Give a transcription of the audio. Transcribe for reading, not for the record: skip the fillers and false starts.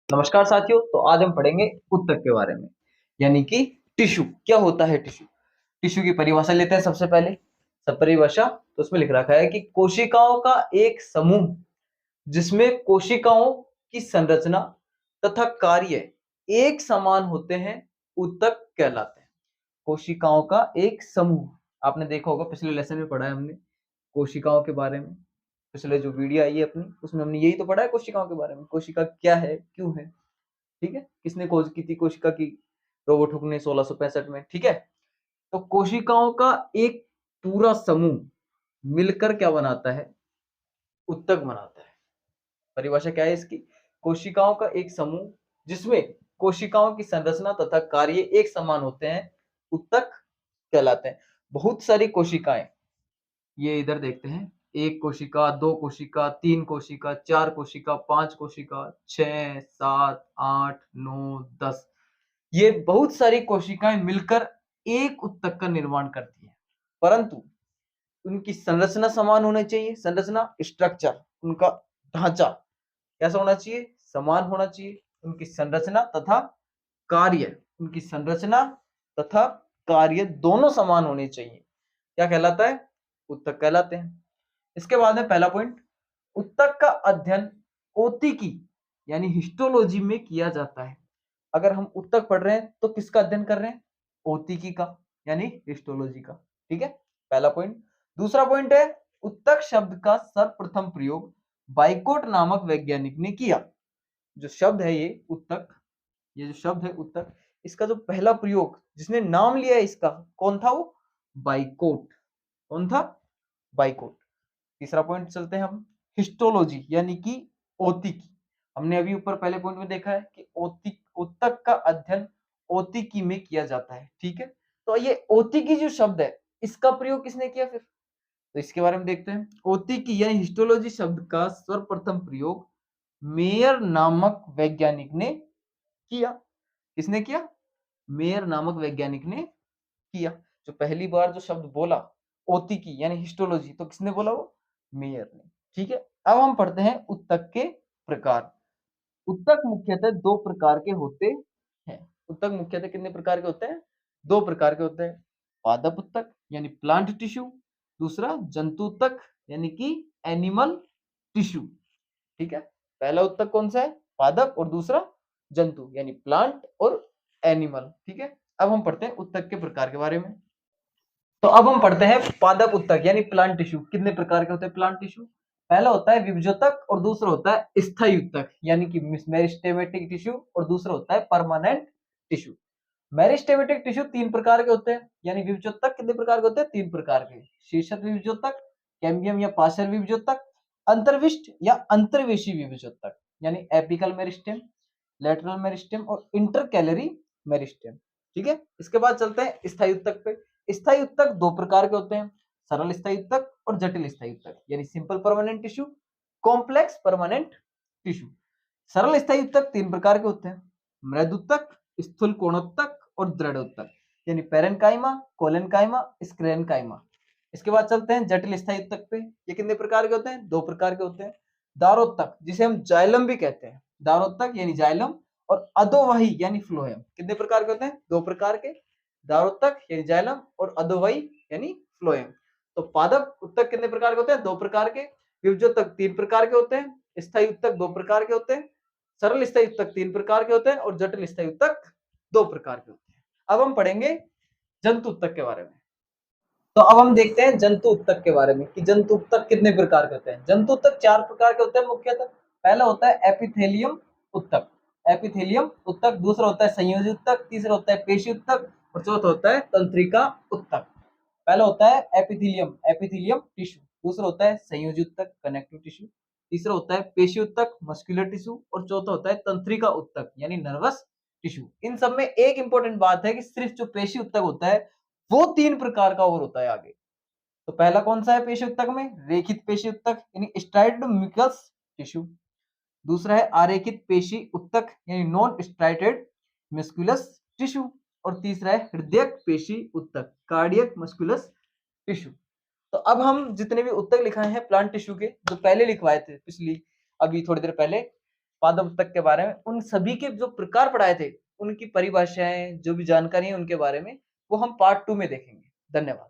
नमस्कार साथियों। तो आज हम पढ़ेंगे ऊतक के बारे में, यानी कि टिश्यू। क्या होता है टिश्यू? टिश्यू की परिभाषा लेते हैं सबसे पहले। सब परिभाषा तो उसमें लिख रखा है कि कोशिकाओं का एक समूह जिसमें कोशिकाओं की संरचना तथा कार्य एक समान होते हैं, ऊतक कहलाते हैं। कोशिकाओं का एक समूह, आपने देखा होगा पिछले लेसन में पढ़ा है हमने कोशिकाओं के बारे में। पिछले जो वीडियो आई है अपनी, उसमें हमने यही तो पढ़ा है कोशिकाओं के बारे में। कोशिका क्या है, क्यों है, ठीक है, किसने खोज की थी कोशिका की? रॉबर्ट हुक ने 1665 में, ठीक है। तो कोशिकाओं का एक पूरा समूह मिलकर क्या बनाता है? ऊतक बनाता है। परिभाषा क्या है इसकी? कोशिकाओं का एक समूह जिसमें कोशिकाओं की संरचना तथा कार्य एक समान होते हैं, ऊतक कहलाते हैं। बहुत सारी कोशिकाएं, ये इधर देखते हैं। एक कोशिका, दो कोशिका, तीन कोशिका, चार कोशिका, पांच कोशिका, 6, 7, 8, 9, 10, ये बहुत सारी कोशिकाएं मिलकर एक ऊतक का निर्माण करती हैं। परंतु उनकी संरचना समान होनी चाहिए। संरचना, स्ट्रक्चर, उनका ढांचा कैसा होना चाहिए? समान होना चाहिए। उनकी संरचना तथा कार्य, उनकी संरचना तथा कार्य दोनों समान होने चाहिए। क्या कहलाता है? ऊतक कहलाते हैं। इसके बाद में पहला पॉइंट, ऊतक का अध्ययन ओतिकी यानी हिस्टोलॉजी में किया जाता है। अगर हम ऊतक पढ़ रहे हैं तो किसका अध्ययन कर रहे हैं? ओतिकी का, यानी हिस्टोलॉजी का। ठीक है, पहला पॉइंट। दूसरा पॉइंट है, ऊतक शब्द का सर्वप्रथम प्रयोग बाइकोट नामक वैज्ञानिक ने किया। जो शब्द है ये ऊतक, ये जो शब्द है ऊतक, इसका जो पहला प्रयोग जिसने नाम लिया है इसका, कौन था वो? बाइकोट। कौन था? बाइकोट। तीसरा पॉइंट चलते हैं हम, हिस्टोलॉजी यानी कि ओतिकी। हमने अभी ऊपर पहले पॉइंट में देखा है कि ऊतक का अध्ययन ओतिकी में किया जाता है। ठीक है, तो ये ओतिकी जो शब्द है, इसका प्रयोग किसने किया फिर? तो इसके बारे में देखते हैं। ओतिकी यानी हिस्टोलॉजी शब्द का सर्वप्रथम प्रयोग मेयर नामक वैज्ञानिक ने किया। किसने किया? मेयर नामक वैज्ञानिक ने किया। जो पहली बार जो शब्द बोला ओतिकी यानी हिस्टोलॉजी, तो किसने बोला? वो मेयर ने। ठीक है, अब हम पढ़ते हैं ऊतक के प्रकार। ऊतक मुख्यतः दो प्रकार के होते हैं। ऊतक मुख्यतः कितने प्रकार के होते हैं? दो प्रकार के होते हैं। पादप ऊतक यानी प्लांट टिश्यू, दूसरा जंतु ऊतक यानी कि एनिमल टिश्यू। ठीक है, पहला ऊतक कौन सा है? पादप, और दूसरा जंतु यानी प्लांट और एनिमल। ठीक है, अब हम पढ़ते हैं ऊतक के प्रकार के बारे में। तो अब हम पढ़ते हैं पादप ऊतक यानी प्लांट टिश्यू। कितने प्रकार के होते हैं प्लांट टिश्यू? पहला होता है विभजोतक और दूसरा होता है स्थायी ऊतक यानी कि मेरिस्टेमेटिक टिश्यू, और दूसरा होता है परमानेंट टिश्यू। मेरिस्टेमेटिक टिश्यू तीन प्रकार के होते हैं, यानी विभजोतक कितने प्रकार के होते हैं? तीन प्रकार के। शीर्षक विभजोतक, कैम्बियम या पार्श्व विभजोतक, अंतर्विष्ट या अंतर्वेशी विभजोतक यानी एपिकल मेरिस्टेम, लेटरल मेरिस्टेम और इंटरकैलरी मेरिस्टेम। ठीक है, इसके बाद चलते हैं स्थायी ऊतक पे। स्थायी ऊतक दो प्रकार के होते हैं, सरल स्थायी ऊतक और जटिल स्थायी ऊतक यानी simple permanent tissue, complex permanent tissue. सरल स्थायी ऊतक तीन प्रकार के होते हैं, मृद ऊतक, स्थूल कोणोत्तक और दृढ़ ऊतक यानी पेरेन्काइमा, कोलेनकाइमा, स्क्लेरेन्काइमा। इसके बाद चलते हैं जटिल स्थायी ऊतक पे। ये कितने प्रकार के होते हैं? दो प्रकार के होते हैं, दारोत्तक जिसे हम जाइलम भी कहते हैं, दारोत्तक यानी जाइलम, और अधोवाही यानी फ्लोएम। कितने प्रकार के होते हैं? दो प्रकार के, दारोत्तक यानी जाइलम और अधोवाही यानी फ्लोएम। तो पादप उत्तक कितने प्रकार के होते हैं? दो प्रकार के। विभजोतक तीन प्रकार के होते हैं, स्थायी उत्तक दो प्रकार के होते हैं, सरल स्थायी उत्तक तीन प्रकार के होते हैं और जटिल स्थायी उत्तक दो प्रकार के होते हैं। अब हम पढ़ेंगे जंतु उत्तक के बारे में। तो अब हम देखते हैं जंतु उत्तक के बारे में कि जंतु उत्तक कितने प्रकार के होते हैं। जंतु उत्तक चार प्रकार के होते हैं मुख्यतः। पहला होता है एपिथेलियम उत्तक, एपिथेलियम उत्तक। दूसरा होता है संयोजी उत्तक, तीसरा होता है पेशी उत्तक और चौथा होता है तंत्रिका उत्तक। पहला होता है एपिथेलियम, एपिथेलियम टिश्यू। दूसरा होता है संयोजी उत्तक, कनेक्टिव टिश्यू। तीसरा होता है पेशी उत्तक, मस्कुलर टिश्यू। और चौथा होता है तंत्रिका उत्तक यानी नर्वस टिश्यू। इन सब में एक इंपॉर्टेंट बात है कि सिर्फ जो पेशी उत्तक होता है वो तीन प्रकार का और होता है आगे। तो पहला कौन सा है पेशी उत्तक में? रेखित पेशी उत्तक यानी स्ट्राइड्ड म्यूकस टिश्यू। दूसरा है आरेखित पेशी उत्तक यानी नॉन स्ट्राइटेड मस्कुलस टिश्यू। और तीसरा है हृदयक पेशी उत्तक, कार्डियक मस्कुलस टिश्यू। तो अब हम जितने भी उत्तक लिखाए हैं प्लांट टिश्यू के, जो पहले लिखवाए थे पिछली, अभी थोड़ी देर पहले, पादप ऊतक के बारे में, उन सभी के जो प्रकार पढ़ाए थे, उनकी परिभाषाएँ, जो भी जानकारी है उनके बारे में, वो हम पार्ट 2 में देखेंगे। धन्यवाद।